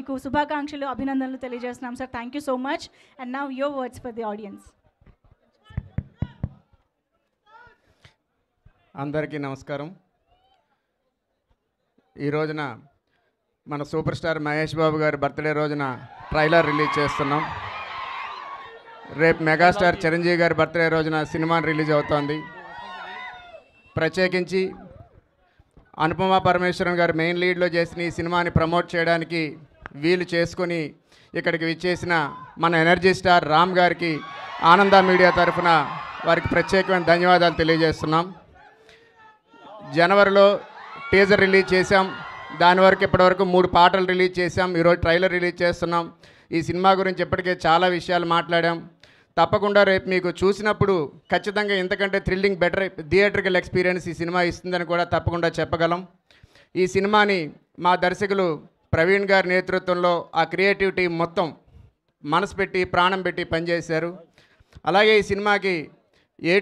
మీకు శుభాకాంక్షలు, అభినందనలు తెలియజేస్తున్నాం sir. Thank you so much. And now your words for the audience. అందరికీ నమస్కారం. ఈ రోజున మన సూపర్ స్టార్ మహేష్ బాబు గారి బర్త్డే రోజున ట్రైలర్ రిలీజ్ చేస్తున్నాం. రేపు మెగాస్టార్ చిరంజీవి గారి బర్త్డే రోజున సినిమా రిలీజ్ అవుతోంది. ప్రత్యేకించి అనుపమ పరమేశ్వరన్ గారు మెయిన్ లీడ్లో చేసిన ఈ సినిమాని ప్రమోట్ చేయడానికి వీలు చేసుకొని ఇక్కడికి విచ్చేసిన మన ఎనర్జీ స్టార్ రామ్ గారికి ఆనంద మీడియా తరఫున వారికి ప్రత్యేకమైన ధన్యవాదాలు తెలియజేస్తున్నాం. జనవరిలో టీజర్ రిలీజ్ చేశాం. దాని వరకు ఇప్పటివరకు 3 పాటలు రిలీజ్ చేశాం. ఈరోజు ట్రైలర్ రిలీజ్ చేస్తున్నాం. ఈ సినిమా గురించి ఇప్పటికే చాలా విషయాలు మాట్లాడాం. తప్పకుండా రేపు మీకు చూసినప్పుడు ఖచ్చితంగా ఇంతకంటే థ్రిల్లింగ్ బెటర్ థియేట్రికల్ ఎక్స్పీరియన్స్ ఈ సినిమా ఇస్తుందని కూడా తప్పకుండా చెప్పగలం. ఈ సినిమాని మా దర్శకులు ప్రవీణ్ గారి నేతృత్వంలో ఆ క్రియేటివ్ టీం మొత్తం మనసు పెట్టి ప్రాణం పెట్టి పనిచేశారు. అలాగే ఈ సినిమాకి ఏ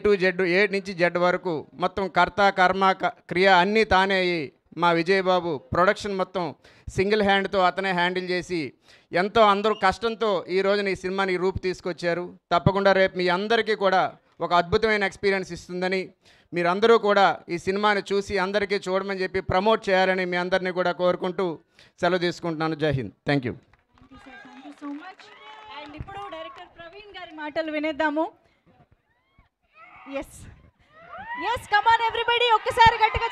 నుంచి జెడ్ వరకు మొత్తం కర్త కర్మ క్రియ అన్నీ తానే అయ్యి మా విజయబాబు ప్రొడక్షన్ మొత్తం సింగిల్ హ్యాండ్తో అతనే హ్యాండిల్ చేసి ఎంతో అందరూ కష్టంతో ఈ రోజున ఈ సినిమాని రూపు తీసుకొచ్చారు. తప్పకుండా రేపు మీ అందరికీ కూడా ఒక అద్భుతమైన ఎక్స్పీరియన్స్ ఇస్తుందని, మీరందరూ కూడా ఈ సినిమాని చూసి అందరికీ చూడమని చెప్పి ప్రమోట్ చేయాలని మీ అందరినీ కూడా కోరుకుంటూ సెలవు తీసుకుంటున్నాను. జై Hind. Thank you. Thank you so much. And ఇప్పుడు డైరెక్టర్ ప్రవీణ్ గారి మాటలు వినేద్దాము. ఎస్, కమ్ ఆన్ ఎవ్రీబడి, ఒక్కసారి గట్టిగా